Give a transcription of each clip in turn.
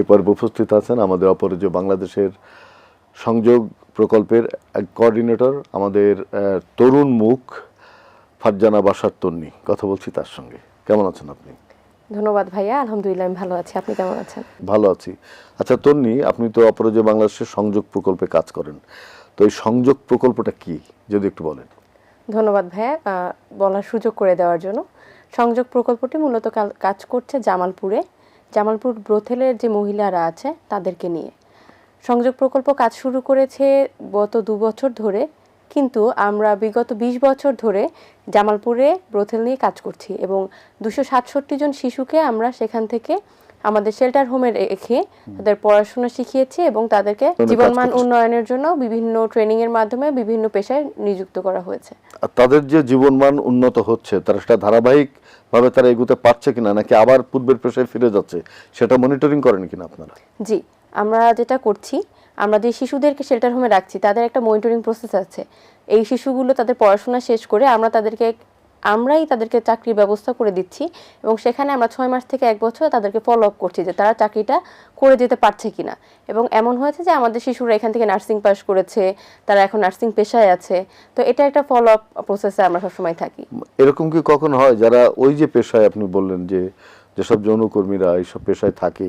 পর্বে উপস্থিত আছেন আমাদের অপরাজেয় বাংলাদেশের সংযোগ প্রকল্পের এক কোঅর্ডিনেটর, আমাদের তরুণ মুখ ফারজানা বাসার তন্নি। কথা বলছি তার সঙ্গে। কেমন আছেন আপনি? ধন্যবাদ ভাইয়া, আলহামদুলিল্লাহ আমি ভালো আছি। আপনি কেমন আছেন? ভালো আছি। আচ্ছা তন্নি, আপনি তো অপরাজেয় বাংলাদেশের সংযোগ প্রকল্পে কাজ করেন, তো এই সংযোগ প্রকল্পটা কি যদি একটু বলেন। ধন্যবাদ ভাইয়া বলার সুযোগ করে দেওয়ার জন্য। সংযোগ প্রকল্পটি মূলত কাজ করছে জামালপুর ব্রথেলের যে মহিলারা আছে তাদেরকে নিয়ে। সংযোগ প্রকল্প কাজ শুরু করেছে গত 2 বছর ধরে, কিন্তু আমরা বিগত 20 বছর ধরে জামালপুরে ব্রথেল নিয়ে কাজ করছি এবং 267 জন শিশুকে আমরা সেখান থেকে আমাদের শেল্টার হোমে রেখে তাদের পড়াশোনা শিখিয়েছি এবং তাদেরকে জীবনমান উন্নয়নের জন্য বিভিন্ন ট্রেনিং এর মাধ্যমে বিভিন্ন পেশায় নিযুক্ত করা হয়েছে। তাদের যে জীবনমান উন্নত হচ্ছে, তারা সেটা ধারাবাহিক ভাবে তারা এগোতে পারছে কিনা, নাকি আবার পূর্বের পেশায় ফিরে যাচ্ছে, সেটা মনিটরিং করেন কিনা আপনারা? জি, আমরা যেটা করছি, আমরা যে শিশুদেরকে শেল্টার হোমে রাখছি তাদের একটা মনিটরিং প্রসেস আছে। এই শিশুগুলো তাদের পড়াশোনা শেষ করে আমরাই তাদেরকে চাকরির ব্যবস্থা করে দিচ্ছি এবং সেখানে আমরা 6 মাস থেকে 1 বছর তাদেরকে ফলো আপ করছি যে তারা চাকরিটা করে যেতে পারছে কিনা। এবং এমন হয়েছে যে আমাদের শিশুরা এখান থেকে নার্সিং পাস করেছে, তারা এখন নার্সিং পেশায় আছে। তো এটা একটা ফলো আপ প্রসেসে আমরা সবসময় থাকি। এরকম কি কখনো হয় যারা ওই যে পেশায় আপনি বললেন যে যেসব যৌনকর্মীরা এইসব পেশায় থাকে,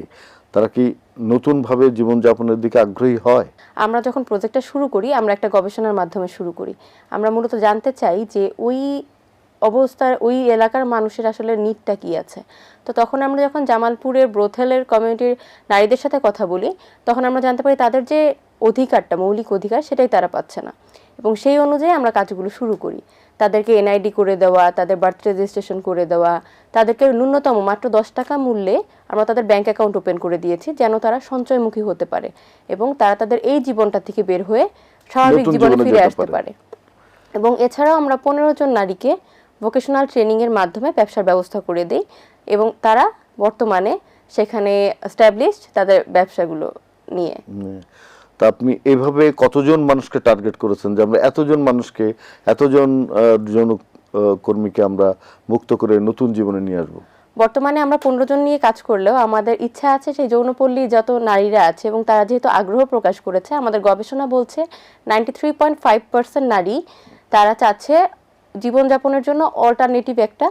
তারা কি নতুনভাবে জীবনযাপনের দিকে আগ্রহী হয়? আমরা যখন প্রজেক্টটা শুরু করি, আমরা একটা গবেষণার মাধ্যমে শুরু করি। আমরা মূলত জানতে চাই যে ওই অবস্থার ওই এলাকার মানুষের আসলে নিডটা কি আছে। তো তখন আমরা যখন জামালপুরের ব্রথেলের কমিউনিটির নারীদের সাথে কথা বলি, তখন আমরা জানতে পারি তাদের যে অধিকারটা, মৌলিক অধিকার, সেটাই তারা পাচ্ছে না। এবং সেই অনুযায়ী আমরা কাজগুলো শুরু করি। তাদেরকে এনআইডি করে দেওয়া, তাদের বার্থ রেজিস্ট্রেশন করে দেওয়া, তাদেরকে ন্যূনতম মাত্র 10 টাকা মূল্যে আমরা তাদের ব্যাংক অ্যাকাউন্ট ওপেন করে দিয়েছি যেন তারা সঞ্চয়মুখী হতে পারে এবং তারা তাদের এই জীবনটা থেকে বের হয়ে স্বাভাবিক জীবনে ফিরে আসতে পারে। এবং এছাড়াও আমরা 15 জন নারীকে ভোকেশনাল ট্রেনিং এর মাধ্যমে ব্যবসার ব্যবস্থা করে দেই এবং তারা বর্তমানে সেখানে এস্টাবলিশড তাদের ব্যবসাগুলো নিয়ে। তা আপনি এইভাবে কতজন মানুষকে টার্গেট করেছেন যে আমরা এতজন মানুষকে, এতজন যৌনকর্মীকে আমরা মুক্ত করে নতুন জীবনে নিয়ে আসবো? বর্তমানে আমরা 15 জন নিয়ে কাজ করলেও আমাদের ইচ্ছা আছে সেই যৌনপল্লী যত নারীরা আছে এবং তারা যেহেতু আগ্রহ প্রকাশ করেছে, আমাদের গবেষণা বলছে 93.5% নারী তারা চাচ্ছে জীবনযাপনের জন্য অল্টারনেটিভ একটা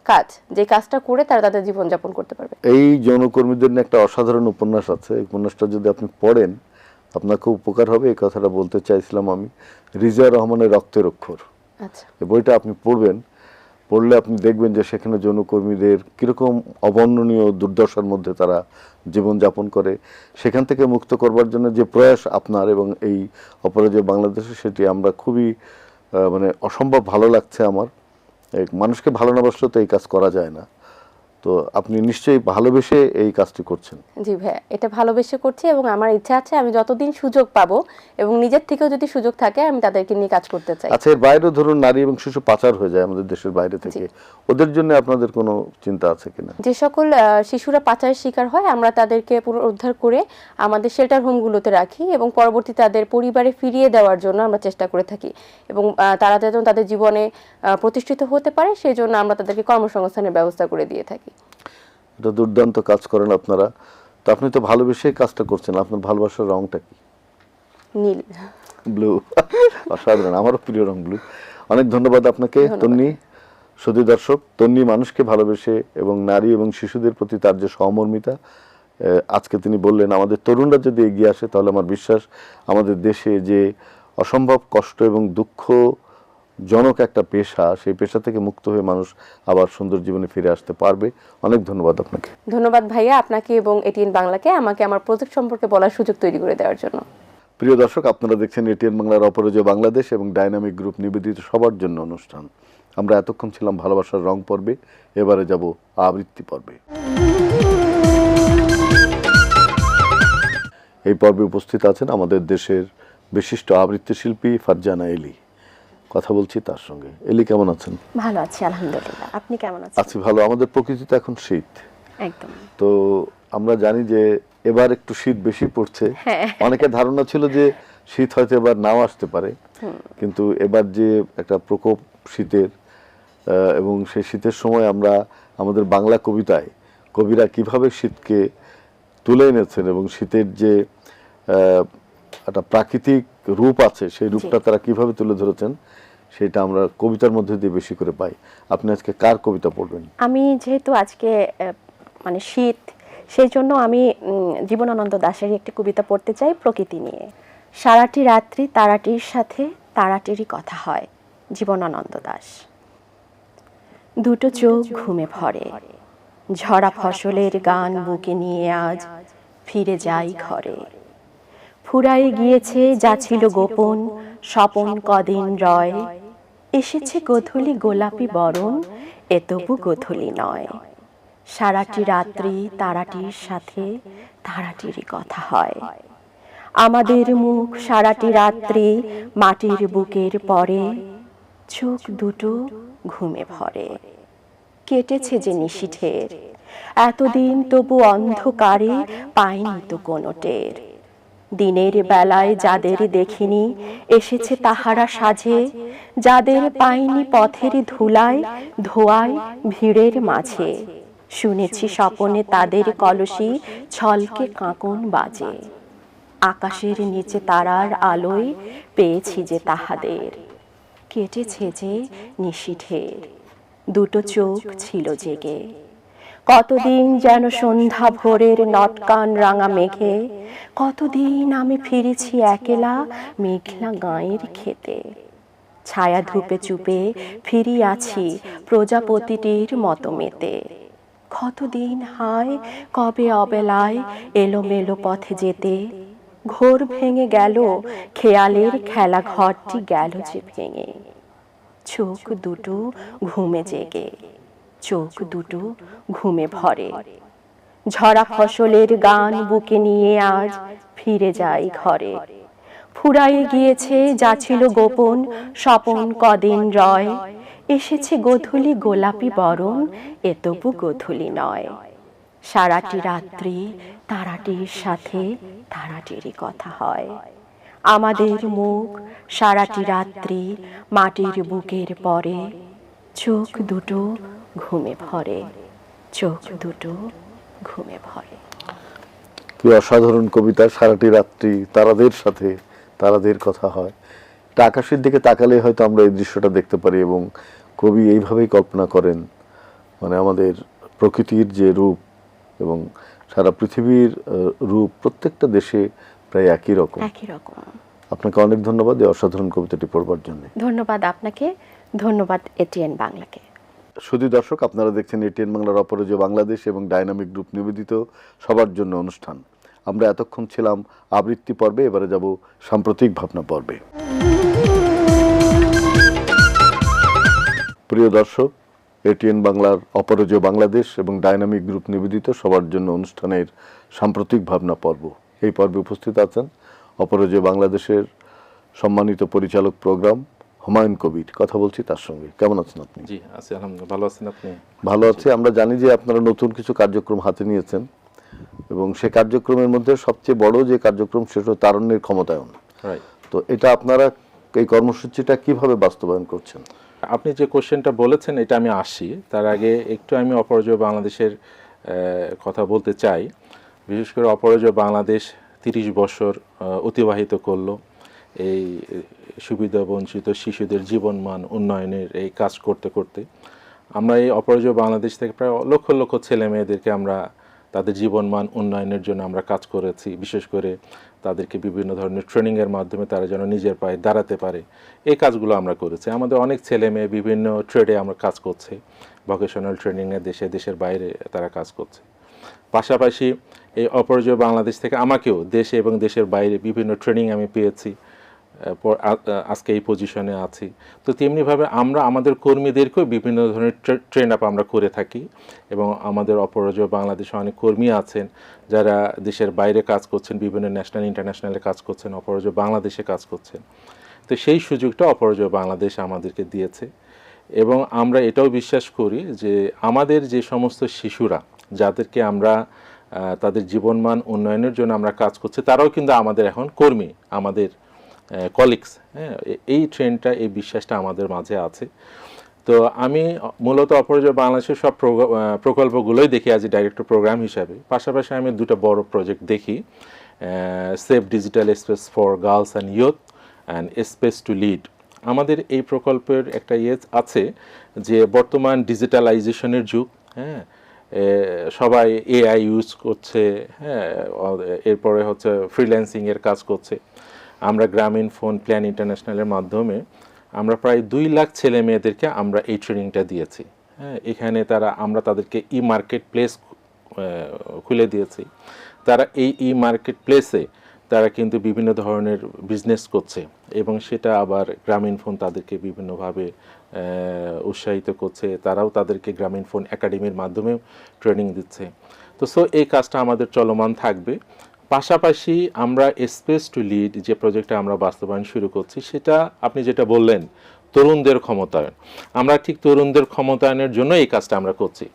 কাজ, যে কাজটা করে তারা তাদের জীবনযাপন করতে পারবে। এই যৌনকর্মীদের নিয়ে একটা অসাধারণ উপন্যাস আছে, এই উপন্যাসটা যদি আপনি পড়েন আপনার খুব উপকার হবে, এই কথাটা বলতে চাইছিলাম আমি। রিজিয়া রহমানের রক্তের অক্ষর, আচ্ছা, এই বইটা আপনি পড়বেন, পড়লে আপনি দেখবেন যে সেখানে যৌনকর্মীদের কীরকম অবর্ণনীয় দুর্দশার মধ্যে তারা জীবনযাপন করে। সেখান থেকে মুক্ত করবার জন্য যে প্রয়াস আপনার এবং এই অপরাজেয় বাংলাদেশে, সেটি আমরা খুবই মানে অসম্ভব ভালো লাগছে আমার। মানুষকে ভালো না বাসলেও তো এই কাজ করা যায় না। তো আপনি নিশ্চয়ই ভালোবেসে এই কাজটি করছেন। জি ভাইয়া, এটা ভালোবেসে করছি এবং আমার ইচ্ছা আছে আমি যতদিন সুযোগ পাবো এবং নিজের থেকেও যদি সুযোগ থাকে আমি তাদেরকে নিয়ে কাজ করতে চাই। আচ্ছা, এর বাইরেও ধরুন নারী এবং শিশু পাচার হয়ে যায় আমাদের দেশের বাইরে থেকে, ওদের জন্য আপনাদের কোনো চিন্তা আছে কিনা? যে সকল শিশুরা পাচারের শিকার হয় আমরা তাদেরকে পুনরুদ্ধার করে আমাদের শেল্টার হোমগুলোতে রাখি এবং পরবর্তীতে তাদের পরিবারে ফিরিয়ে দেওয়ার জন্য আমরা চেষ্টা করে থাকি এবং তারা যেন তাদের জীবনে প্রতিষ্ঠিত হতে পারে সেই জন্য আমরা তাদেরকে কর্মসংস্থানের ব্যবস্থা করে দিয়ে থাকি। এটা দুর্দান্ত কাজ করেন আপনারা। তো আপনি তো ভালোবেসে কাজটা করছেন, আপনার ভালোবাসার রংটা কি? নীল। ব্লু। অসাধারণ, আমারও প্রিয় রং ব্লু। অনেক ধন্যবাদ আপনাকে তন্নি। শুধু দর্শক, তন্নি মানুষকে ভালোবেসে এবং নারী এবং শিশুদের প্রতি তার যে সহমর্মিতা, আজকে তিনি বললেন আমাদের তরুণরা যদি এগিয়ে আসে তাহলে আমার বিশ্বাস আমাদের দেশে যে অসম্ভব কষ্ট এবং দুঃখজনক একটা পেশা, সেই পেশা থেকে মুক্ত হয়ে মানুষ আবার সুন্দর জীবনে ফিরে আসতে পারবে। অনেক ধন্যবাদ আপনাকে। ধন্যবাদ ভাইয়া আপনাকে এবং এটিএন বাংলাকে আমাকে আমার প্রজেক্ট সম্পর্কে বলার সুযোগ তৈরি করে দেওয়ার জন্য। প্রিয় দর্শক, আপনারা দেখছেন এটিএন বাংলার অপরাজেয় বাংলাদেশ এবং ডাইনামিক গ্রুপ নিবেদিত সবার জন্য অনুষ্ঠান। আমরা এতক্ষণ ছিলাম ভালোবাসার রং পর্বে, এবারে যাব আবৃত্তি পর্বে। এই পর্বে উপস্থিত আছেন আমাদের দেশের বিশিষ্ট আবৃত্তি শিল্পী ফারজানা এলি। কথা বলছি তার সঙ্গে। এলি, কেমন আছেন? ভালো আছি আলহামদুলিল্লাহ, আপনি কেমন আছেন? আছি ভালো। আমাদের প্রকৃতিতে এখন শীত, একদম। তো আমরা জানি যে এবার একটু শীত বেশি পড়ছে। অনেকের ধারণা ছিল যে শীত হয়তো এবার নাও আসতে পারে, কিন্তু এবার যে একটা প্রকোপ শীতের, এবং সেই শীতের সময় আমরা আমাদের বাংলা কবিতায় কবিরা কিভাবে শীতকে তুলে এনেছেন এবং শীতের যে একটা প্রাকৃতিক রূপ আছে সেই রূপটা তারা কিভাবে তুলে ধরেছেন সেটা আমরা কবিতার মধ্যে দিয়ে বেশি করে পাই। আপনি আজকে কার কবিতা পড়বেন? আমি যেহেতু আজকে মানে শীত, সেই জন্য আমি জীবনানন্দ দাশের একটি কবিতা পড়তে চাই প্রকৃতি নিয়ে। সারাটি রাত্রি তারাটির সাথে তারাটিরই কথা হয়। জীবনানন্দ দাশ। দুটো চোখ ঘুমে ভরে, ঝরা ফসলের গান বুকে নিয়ে আজ ফিরে যাই ঘরে। ফুরায়ে গিয়েছে যা ছিল গোপন, স্বপন কদিন রয়। এসেছে গোধূলি গোলাপি বরণ, এ তবু গোধূলি নয়। সারাটি রাত্রি তারাটির সাথে তারাটিরই কথা হয়। আমাদের মুখ সারাটি রাত্রি মাটির বুকের পরে, চোখ দুটো ঘুমে ভরে। কেটেছে যে নিশীথের, এতদিন তবু অন্ধকারে পাইনি তো কোনো টের। দিনের বেলায় যাদের দেখিনি এসেছে তাহারা সাজে, যাদের পাইনি পথের ধুলায় ধোয়ায় ভিড়ের মাঝে। শুনেছি স্বপনে তাদের কলসি ছলকে কাঁকন বাজে। আকাশের নিচে তারার আলোয় পেয়েছি যে তাহাদের, কেটেছে যে নিশীথের, দুটো চোখ ছিল জেগে। কতদিন যেন সন্ধ্যা ভোরের নটকান রাঙা মেঘে, কতদিন আমি ফিরেছি একলা মেঘলা গাঁয়ের খেতে। ছায়া ধূপে চুপে ফিরিয়াছি প্রজাপতিটির মতো মেতে। কতদিন হায় কবে অবেলায় এলোমেলো পথে যেতে, ঘোর ভেঙে গেল খেয়ালের খেলা ঘরটি গেল যে ভেঙে। চোখ দুটো ঘুমে জেগে, চোখ দুটো ঘুমে ভরে। ঝরা ফসলের গান বুকে নিয়ে আজ ফিরে যাই ঘরে। ফুরায়ে গিয়েছে যা ছিল গোপন, স্বপন কদিন রয়। এসেছে গোধূলি গোলাপি বরণ, এ তবু গোধূলি নয়। সারাটি রাত্রি তারাটির সাথে তারাটিরই কথা হয়। আমাদের মুখ সারাটি রাত্রি মাটির বুকের পরে, চোখ দুটো ঘুমে ভরে, চোখ দুটো ঘুমে ভরে। কি অসাধারণ কবিতা! সারাটি রাত্রি তারাদের সাথে তারাদের কথা হয়। এটা আকাশের দিকে তাকালে হয়তো আমরা এই দৃশ্যটা দেখতে পারি এবং কবি এইভাবেই কল্পনা করেন, মানে আমাদের প্রকৃতির যে রূপ এবং সারা পৃথিবীর রূপ প্রত্যেকটা দেশে প্রায় একই রকম। একই রকম। আপনাকে অনেক ধন্যবাদ এই অসাধারণ কবিতাটি পড়বার জন্য। ধন্যবাদ আপনাকে, ধন্যবাদ এটিএন বাংলাকে। শুধু দর্শক, আপনারা দেখছেন এটিএন বাংলার অপরাজেয় বাংলাদেশ এবং ডাইনামিক গ্রুপ নিবেদিত সবার জন্য অনুষ্ঠান। আমরা এতক্ষণ ছিলাম আবৃত্তি পর্বে, এবারে যাব সাম্প্রতিক ভাবনা পর্বে। প্রিয় দর্শক, এটিএন বাংলার অপরাজেয় বাংলাদেশ এবং ডাইনামিক গ্রুপ নিবেদিত সবার জন্য অনুষ্ঠানের সাম্প্রতিক ভাবনা পর্ব। এই পর্বে উপস্থিত আছেন অপরাজেয় বাংলাদেশের সম্মানিত পরিচালক প্রোগ্রাম হুমায়ুন কবির। কথা বলছি তার সঙ্গে। কেমন আছেন আপনি? জি আছি, আলহামদুলিল্লাহ। ভালো আছেন আপনি? ভালো আছি। আমরা জানি যে আপনারা নতুন কিছু কার্যক্রম হাতে নিয়েছেন এবং সেই কার্যক্রমের মধ্যে সবচেয়ে বড় যে কার্যক্রম সেটা হলো তারুণ্যের ক্ষমতায়ন। রাইট। তো এটা আপনারা এই কর্মসূচিটা কিভাবে বাস্তবায়ন করছেন? আপনি যে কোশ্চেনটা বলেছেন এটা আমি আসি, তার আগে একটু আমি অপরাজেয় বাংলাদেশের কথা বলতে চাই। বিশেষ করে অপরাজেয় বাংলাদেশ 30 বছর অতিবাহিত করলো এই সুবিধা বঞ্চিত শিশুদের জীবনমান উন্নয়নের এই কাজ করতে করতে। আমরা এই অপরাজেয় বাংলাদেশ থেকে প্রায় লক্ষ লক্ষ ছেলে মেয়েদেরকে আমরা তাদের জীবনমান উন্নয়নের জন্য আমরা কাজ করেছি। বিশেষ করে তাদেরকে বিভিন্ন ধরনের ট্রেনিংয়ের মাধ্যমে তারা যেন নিজের পায়ে দাঁড়াতে পারে, এই কাজগুলো আমরা করেছি। আমাদের অনেক ছেলে মেয়ে বিভিন্ন ট্রেডে আমরা কাজ করছে, ভোকেশনাল ট্রেনিংয়ে দেশের বাইরে তারা কাজ করছে। পাশাপাশি এই অপরাজেয় বাংলাদেশ থেকে আমাকেও দেশে এবং দেশের বাইরে বিভিন্ন ট্রেনিং আমি পেয়েছি, আজকে এই পজিশনে আছি। তো তেমনিভাবে আমরা আমাদের কর্মীদেরকেও বিভিন্ন ধরনের ট্রেন আপ আমরা করে থাকি এবং আমাদের অপরাজেয় বাংলাদেশে অনেক কর্মী আছেন যারা দেশের বাইরে কাজ করছেন, বিভিন্ন ন্যাশনাল ইন্টারন্যাশনালে কাজ করছেন, অপরাজেয় বাংলাদেশে কাজ করছেন। তো সেই সুযোগটা অপরাজেয় বাংলাদেশ আমাদেরকে দিয়েছে এবং আমরা এটাও বিশ্বাস করি যে আমাদের যে সমস্ত শিশুরা যাদেরকে আমরা তাদের জীবনমান উন্নয়নের জন্য আমরা কাজ করছি, তারাও কিন্তু আমাদের এখন কর্মী, আমাদের কলিগস। হ্যাঁ, এই ট্রেন্ডটা, এই বিশ্বাসটা আমাদের মাঝে আছে। তো আমি মূলত অপরাজয় বাংলাদেশের সব প্রকল্পগুলোই দেখি অ্যাজ এ ডাইরেক্টর প্রোগ্রাম হিসাবে। পাশাপাশি আমি দুটো বড় প্রজেক্ট দেখি, safe digital space for girls and youth and space to lead. আমাদের এই প্রকল্পের একটা আছে যে বর্তমান ডিজিটালাইজেশনের যুগ, হ্যাঁ, সবাই এআই ইউজ করছে, হ্যাঁ, এরপরে হচ্ছে ফ্রিল্যান্সিংয়ের কাজ করছে। আমরা গ্রামীণ ফোন প্ল্যান ইন্টারন্যাশনালের মাধ্যমে আমরা প্রায় 2 লাখ ছেলে মেয়েদেরকে আমরা এই ট্রেনিংটা দিয়েছি, হ্যাঁ। এখানে আমরা তাদেরকে ই মার্কেট প্লেস খুলে দিয়েছি। তারা এই মার্কেট প্লেসে তারা কিন্তু বিভিন্ন ধরনের বিজনেস করছে এবং সেটা আবার গ্রামীণ ফোন তাদেরকে বিভিন্নভাবে উৎসাহিত করছে। তারাও তাদেরকে গ্রামীণ ফোন একাডেমির মাধ্যমে ট্রেনিং দিচ্ছে। তো এই কাজটা আমাদের চলমান থাকবে। পাশাপাশি আমরা স্পেস টু লিড যে প্রজেক্টটা আমরা বাস্তবায়ন শুরু করছি, সেটা আপনি যেটা বললেন তরুণদের ক্ষমতায়ন, আমরা ঠিক তরুণদের ক্ষমতায়নের জন্য এই কাজটা আমরা করছি।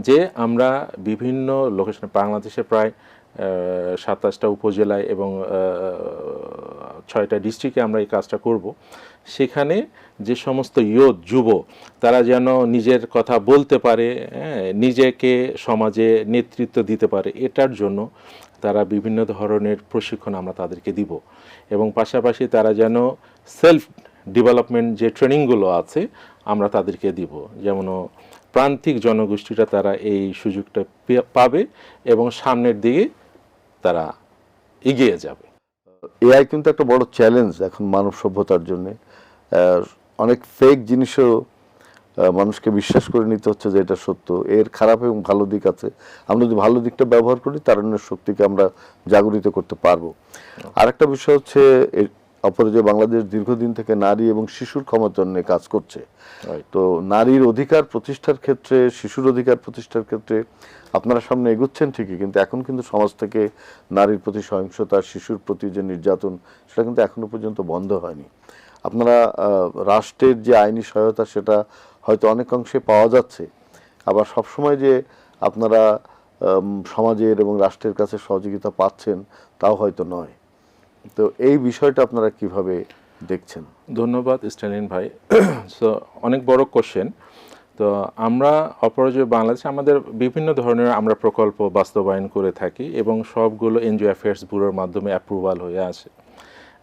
যে আমরা বিভিন্ন লোকেশনে বাংলাদেশে প্রায় 27টা উপজেলায় এবং 6টা ডিস্ট্রিক্টে আমরা এই কাজটা করব। সেখানে যে সমস্ত যুব তারা যেন নিজের কথা বলতে পারে, নিজেকে সমাজে নেতৃত্ব দিতে পারে, এটার জন্য তারা বিভিন্ন ধরনের প্রশিক্ষণ আমরা তাদেরকে দিব এবং পাশাপাশি তারা যেন সেলফ ডেভেলপমেন্ট যে ট্রেনিংগুলো আছে আমরা তাদেরকে দিব, যেমন প্রান্তিক জনগোষ্ঠীরা তারা এই সুযোগটা পাবে এবং সামনের দিকে তারা এগিয়ে যাবে। এআই কিন্তু একটা বড় চ্যালেঞ্জ এখন মানব সভ্যতার জন্য। অনেক ফেক জিনিসও মানুষকে বিশ্বাস করে নিতে হচ্ছে যে এটা সত্য। এর খারাপ এবং ভালো দিক আছে। আমরা যদি ভালো দিকটা ব্যবহার করি, তারুণ্যের শক্তিকে আমরা জাগরিত করতে পারবো। আরেকটা বিষয় হচ্ছে, অপরাজয় বাংলাদেশ দীর্ঘদিন থেকে নারী এবং শিশুর ক্ষমতায়ন নিয়ে কাজ করছে। তো নারীর অধিকার প্রতিষ্ঠার ক্ষেত্রে, শিশুর অধিকার প্রতিষ্ঠার ক্ষেত্রে আপনারা সামনে এগোচ্ছেন ঠিকই, কিন্তু এখন কিন্তু সমাজ থেকে নারীর প্রতি সহিংসতা, শিশুর প্রতি যে নির্যাতন, সেটা কিন্তু এখনো পর্যন্ত বন্ধ হয়নি। আপনারা রাষ্ট্রের যে আইনি সহায়তা সেটা হয়তো অনেক অংশে পাওয়া যাচ্ছে, আবার সবসময় যে আপনারা সমাজের এবং রাষ্ট্রের কাছে সহযোগিতা পাচ্ছেন তাও হয়তো নয়। তো এই বিষয়টা আপনারা কিভাবে দেখছেন? ধন্যবাদ স্ট্যালিন ভাই। সো অনেক বড় কোশ্চেন। তো আমরা অপরাজয় বাংলাদেশ আমাদের বিভিন্ন ধরনের আমরা প্রকল্প বাস্তবায়ন করে থাকি এবং সবগুলো এনজিও অ্যাফেয়ার্স ব্যুরোর মাধ্যমে অ্যাপ্রুভাল হয়ে আসে,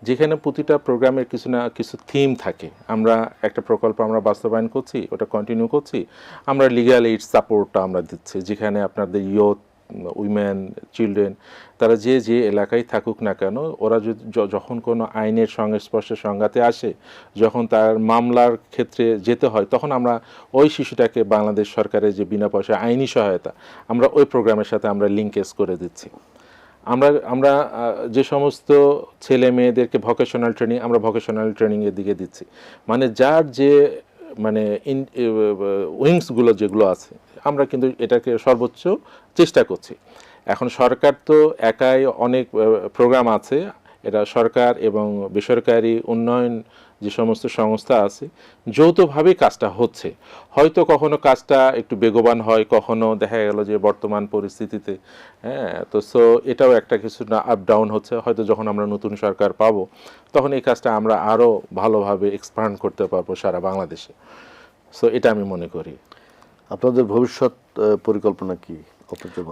যেখানে প্রতিটা প্রোগ্রামের কিছু না কিছু থিম থাকে। আমরা একটা প্রকল্প আমরা বাস্তবায়ন করছি, ওটা কন্টিনিউ করছি, আমরা লিগ্যাল এইড সাপোর্টটা আমরা দিচ্ছি, যেখানে আপনাদের ইয়ুথ, উইমেন, চিলড্রেন তারা যে এলাকায় থাকুক না কেন, ওরা যখন কোনো আইনের সংস্পর্শে সংঘাতে আসে, যখন তার মামলার ক্ষেত্রে যেতে হয়, তখন আমরা ওই শিশুটাকে বাংলাদেশ সরকারের যে বিনা পয়সা আইনি সহায়তা আমরা ওই প্রোগ্রামের সাথে আমরা লিঙ্কেজ করে দিচ্ছি। আমরা যে সমস্ত ছেলে মেয়েদেরকে ভোকেশনাল ট্রেনিং, আমরা ভোকেশনাল ট্রেনিংয়ের দিকে দিচ্ছি, মানে যার যে মানে উইংসগুলো যেগুলো আছে, আমরা কিন্তু এটাকে সর্বোচ্চ চেষ্টা করছি। এখন সরকার তো একাই অনেক প্রোগ্রাম আছে, এটা সরকার এবং বেসরকারি উন্নয়ন যে সমস্ত সংস্থা আছে যৌথভাবে কাজটা হচ্ছে। হয়তো কখনো কাজটা একটু বেগবান হয়, কখনো দেখা গেল যে বর্তমান পরিস্থিতিতে, হ্যাঁ, তো এটাও একটা কিছু না আপ ডাউন হচ্ছে। হয়তো যখন আমরা নতুন সরকার পাবো তখন এই কাজটা আমরা আরও ভালোভাবে এক্সপ্যান্ড করতে পারবো সারা বাংলাদেশে। এটা আমি মনে করি। আপনাদের ভবিষ্যৎ পরিকল্পনা কি?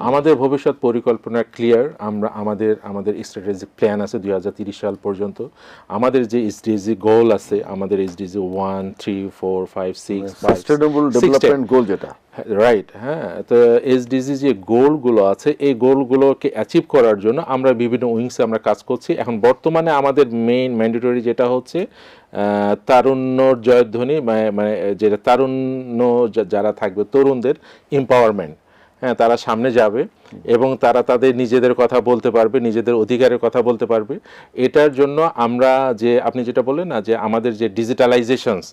আমাদের ভবিষ্যৎ পরিকল্পনা ক্লিয়ার। আমাদের স্ট্র্যাটেজিক প্ল্যান আছে 2030 সাল পর্যন্ত। আমাদের যে এসডিজি গোল আছে, আমাদের এসডিজি 1, 3, 4, 5, 6 সাস্টেইনেবল ডেভেলপমেন্ট গোল যেটা, রাইট, হ্যাঁ। তো এসডিজি যে গোলগুলো আছে, এই গোলগুলোকে অ্যাচিভ করার জন্য আমরা বিভিন্ন উইংসে আমরা কাজ করছি। এখন বর্তমানে আমাদের মেইন ম্যান্ডেটরি যেটা হচ্ছে তারুণ্যর জয়ধ্বনি, মানে যেটা তারুণ্য যারা থাকবে, তরুণদের এম্পাওয়ারমেন্ট, হ্যাঁ, তারা সামনে যাবে এবং তারা তাদের নিজেদের কথা বলতে পারবে, নিজেদের অধিকারের কথা বলতে পারবে। এটার জন্য আমরা যে আপনি যেটা বললেন না, যে আমাদের যে ডিজিটালাইজেশনস,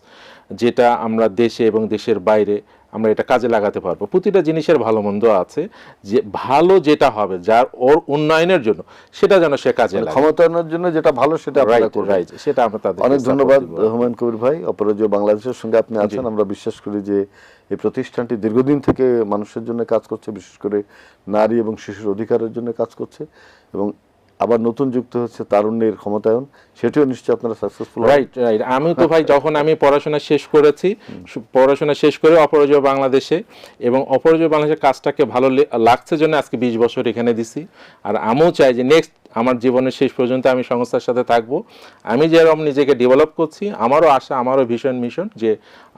যেটা আমরা দেশে এবং দেশের বাইরে আমরা এটা কাজে লাগাতে পারবো। প্রতিটা জিনিসের ভালো মন্দ আছে, যে ভালো যেটা হবে যার ওর উন্নয়নের জন্য, সেটা যেন সে কাজে লাগে, ক্ষমতায়নের জন্য যেটা ভালো সেটা আপনারা করবেন। রাইট, সেটা আমরা তাদের। অনেক ধন্যবাদ হুমায়ুন কবির ভাই। অপরাজয় বাংলাদেশের সঙ্গে আপনি আছেন, আমরা বিশ্বাস করি যে এই প্রতিষ্ঠানটি দীর্ঘদিন থেকে মানুষের জন্য কাজ করছে, বিশেষ করে নারী এবং শিশুর অধিকারের জন্য কাজ করছে এবং আবার নতুন যুক্ত হচ্ছে তারুণ্যের ক্ষমতায়ন, সেটিও নিশ্চয়ই আপনারা সাকসেসফুল। Right right. আমি তো ভাই যখন আমি পড়াশোনা শেষ করেছি, পড়াশোনা শেষ করে অপরাজয় বাংলাদেশে, এবং অপরাজয় বাংলাদেশের কাজটাকে ভালো লাগছে জন্য আজকে 20 বছর এখানে দিছি। আর আমিও চাই যে নেক্সট আমার জীবনের শেষ পর্যন্ত আমি সংস্থার সাথে থাকবো। আমি যেরকম নিজেকে ডেভেলপ করছি, আমারও আশা, আমারও ভীষণ মিশন যে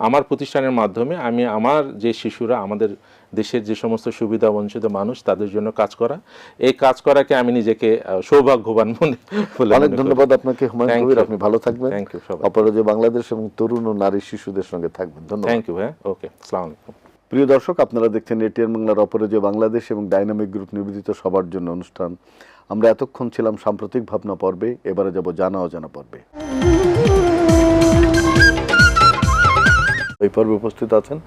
আমার প্রতিষ্ঠানের মাধ্যমে আমি আমার যে শিশুরা, আমাদের দেশের যে সমস্ত সুবিধা বঞ্চিত মানুষ, তাদের জন্য কাজ করা। এই কাজ করাকে আমি নিজেকে সৌভাগ্যবান বলে অনেক ধন্যবাদ আপনাকে হুমায়ুন Thank কবির, you. আপনি ভালো থাকবেন। Thank you সবাই। অপরাজয় বাংলাদেশ এবং তরুণ ও নারী শিশুদের সঙ্গে থাকবেন। ধন্যবাদ। Thank you. হ্যাঁ, ওকে, আসসালামু আলাইকুম। প্রিয় দর্শক, আপনারা দেখছেন এটিএন বাংলার অপরাজয় বাংলাদেশ এবং ডাইনামিক গ্রুপ নিবেদিত সবার জন্য অনুষ্ঠান। আমরা এতক্ষণ ছিলাম সাম্প্রতিক ভাবনা পর্বে, এবারে যাব জানা অজানা পর্বে। এই পর্বে উপস্থিত আছেন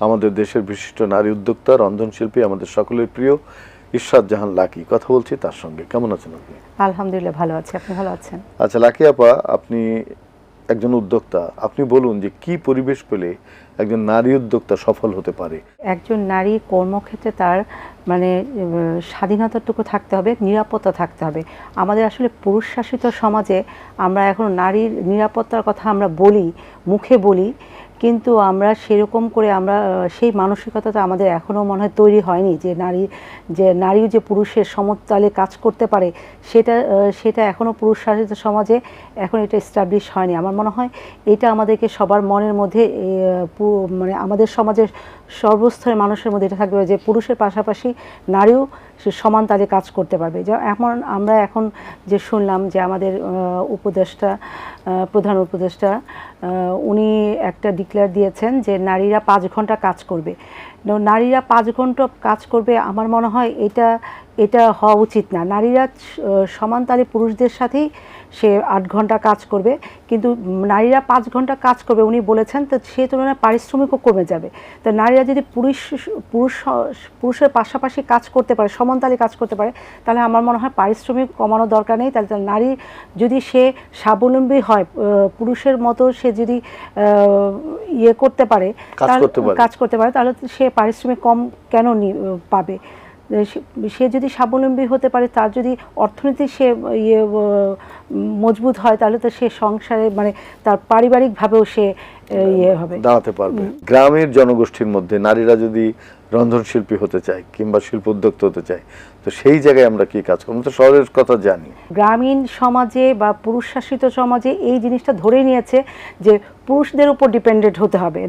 আমাদের দেশের বিশিষ্ট নারী উদ্যোক্তা, রন্ধনশিল্পী, আমাদের সকলের প্রিয় ইশরাত জাহান লাকি। কথা বলছি তার সঙ্গে। কেমন আছেন আপনি? আলহামদুলিল্লাহ ভালো আছি, আপনি ভালো আছেন? আচ্ছা লাকি আপা, আপনি একজন উদ্যোক্তা, আপনি বলুন যে কি পরিবেশ পেলে একজন নারী উদ্যোক্তা সফল হতে পারে? একজন নারী কর্মক্ষেত্রে তার মানে স্বাধীনতাটুকু থাকতে হবে, নিরাপত্তা থাকতে হবে। আমাদের আসলে পুরুষ শাসিত সমাজে আমরা এখন নারীর নিরাপত্তার কথা আমরা বলি, মুখে বলি, কিন্তু আমরা সেরকম করে আমরা সেই মানসিকতাটা আমাদের এখনও মনে হয় তৈরি হয়নি যে নারীও যে পুরুষের সমতালে কাজ করতে পারে, সেটা এখনও পুরুষ শাসিত সমাজে এখন এটা এস্টাবলিশ হয়নি। আমার মনে হয় এটা আমাদেরকে সবার মনের মধ্যে মানে আমাদের সমাজের সর্বস্তরের মানুষের মধ্যে এটা থাকবে যে পুরুষের পাশাপাশি নারীও সে সমান তালে কাজ করতে পারবে। এমন আমরা এখন যে শুনলাম যে আমাদের উপদেষ্টা, প্রধান উপদেষ্টা, উনি একটা ডিক্লেয়ার দিয়েছেন যে নারীরা 5 ঘন্টা কাজ করবে। নারীরা 5 ঘন্টা কাজ করবে, আমার মনে হয় এটা হওয়া উচিত না। নারীরা সমান তালে পুরুষদের সাথেই সে 8 ঘন্টা কাজ করবে, কিন্তু নারীরা 5 ঘন্টা কাজ করবে উনি বলেছেন, তো সে তুলনায় পারিশ্রমিকও কমে যাবে। তো নারীরা যদি পুরুষের পাশাপাশি কাজ করতে পারে, সমান তালে কাজ করতে পারে, তাহলে আমার মনে হয় পারিশ্রমিক কমানোর দরকার নেই। তাহলে নারী যদি সে স্বাবলম্বী হয়, পুরুষের মতো সে যদি ইয়ে করতে পারে, কাজ করতে পারে, তাহলে সে পারিশ্রমিক কম কেন পাবে? সে যদি স্বাবলম্বী হতে পারে, তার যদি অর্থনীতি সে মজবুত হয়, তাহলে তো সে সংসারে মানে তার পারিবারিকভাবেও সে হবে, দাঁড়াতে পারবে। গ্রামের জনগোষ্ঠীর মধ্যে নারীরা যদি রন্ধনশিল্পী হতে চায় কিংবা শিল্প উদ্যোক্তা হতে চায়, তো সেই জায়গায় আমরা কি কাজ করব? তো শহরের কথা জানি, গ্রামীণ সমাজে বা পুরুষ শাসিত সমাজে এই জিনিসটা ধরে নিয়েছে যে পুরুষদের উপর ডিপেন্ডেন্ট হতে হবে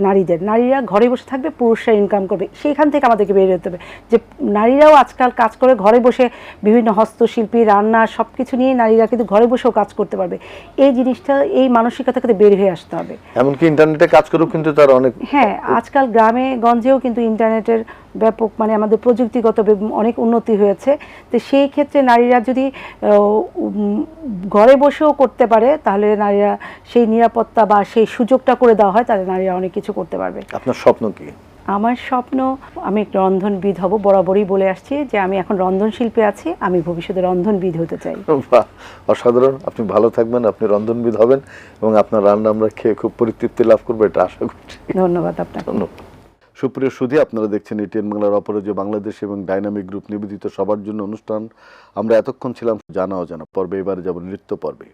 নারীরা ঘরে বসে থাকবে, পুরুষরা ইনকাম করবে। সেইখান থেকে আমাদেরকে বেরিয়ে যেতে হবে যে নারীরাও আজকাল কাজ করে ঘরে বসে, বিভিন্ন হস্তশিল্পী, রান্না, সব কিছু নিয়ে নারীরা কিন্তু ঘরে বসেও কাজ করতে পারবে। এই জিনিসটা, এই মানসিকতা থেকে বের হয়ে আসতে হবে। এমনকি ইন্টারনেটে কাজ করেও কিন্তু তার অনেক, হ্যাঁ, আজকাল গ্রামে গঞ্জেও কিন্তু ইন্টারনেটের ব্যাপক মানে আমাদের প্রযুক্তিগত অনেক উন্নতি হয়েছে। তো সেই ক্ষেত্রে নারীরা যদি ঘরে বসেও করতে পারে, তাহলে নারীরা সেই নিরাপত্তা বা সেই সুযোগটা করে দেওয়া হয়, তাহলে নারীরা অনেক কিছু করতে পারবে। আপনার স্বপ্ন কি? আমার স্বপ্ন, আমি একটা রন্ধনবিদ হব। বরাবরই বলে আসছি যে আমি এখন রন্ধনশিল্পী আছি, আমি ভবিষ্যতে রন্ধনবিদ হতে চাই। বাহ, অসাধারণ। আপনি ভালো থাকবেন, আপনি রন্ধনবিদ হবেন এবং আপনার রান্না আমরা খেয়ে খুব পরিতৃপ্তি লাভ করবো, এটা আশা করছি। ধন্যবাদ আপনাকে। ধন্যবাদ। সুপ্রিয় সুধী, আপনারা দেখছেন এটিএন বাংলার অপরাজয় বাংলাদেশ এবং ডাইনামিক গ্রুপ নিবেদিত সবার জন্য অনুষ্ঠান। আমরা এতক্ষণ ছিলাম জানা অজানা পর্বে, এবারে যাব নৃত্য পর্বে।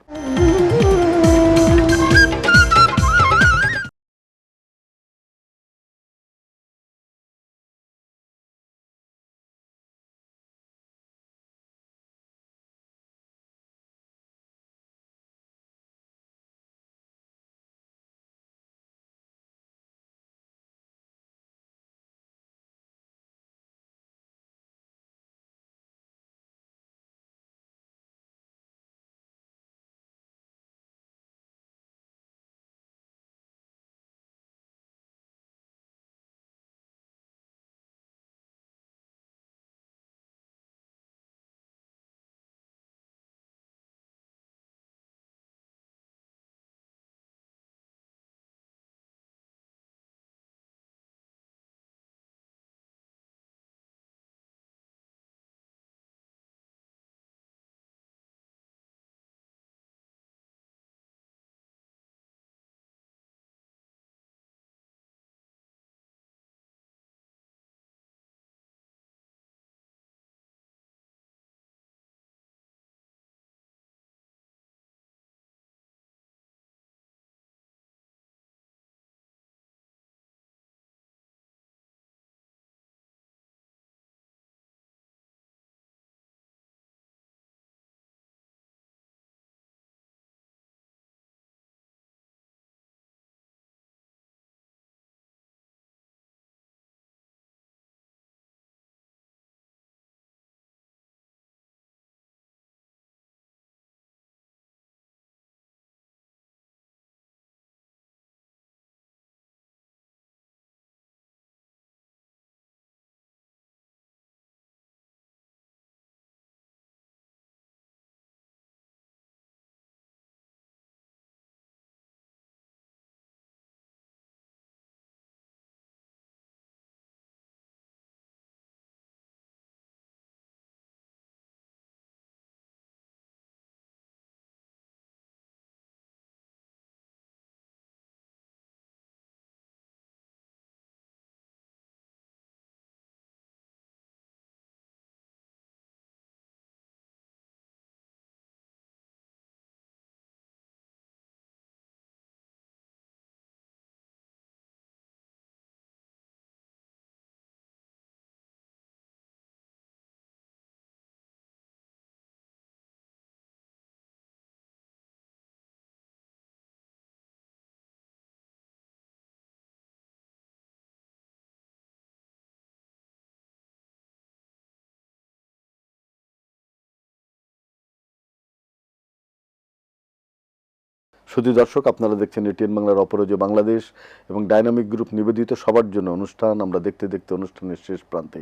শুধু দর্শক, আপনারা দেখছেন এটিএন বাংলার অপরাজয় বাংলাদেশ এবং ডাইনামিক গ্রুপ নিবেদিত সবার জন্য অনুষ্ঠান। আমরা দেখতে দেখতে অনুষ্ঠানের শেষ প্রান্তে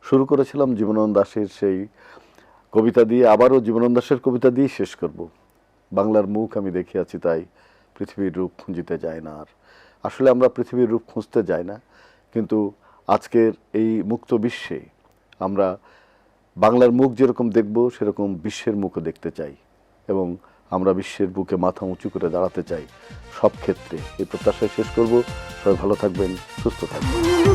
শুরু করেছিলাম জীবনানন্দ দাশের সেই কবিতা দিয়ে, আবারও জীবনানন্দ দাশের কবিতা দিয়ে শেষ করব। বাংলার মুখ আমি দেখিয়াছি তাই পৃথিবীর রূপ খুঁজিতে যায় না আর। আসলে আমরা পৃথিবীর রূপ খুঁজতে যাই না, কিন্তু আজকের এই মুক্ত বিশ্বে আমরা বাংলার মুখ যেরকম দেখব সেরকম বিশ্বের মুখও দেখতে চাই এবং আমরা বিশ্বের বুকে মাথা উঁচু করে দাঁড়াতে চাই সব ক্ষেত্রে। এই প্রত্যাশায় শেষ করব। সবাই ভালো থাকবেন, সুস্থ থাকবেন।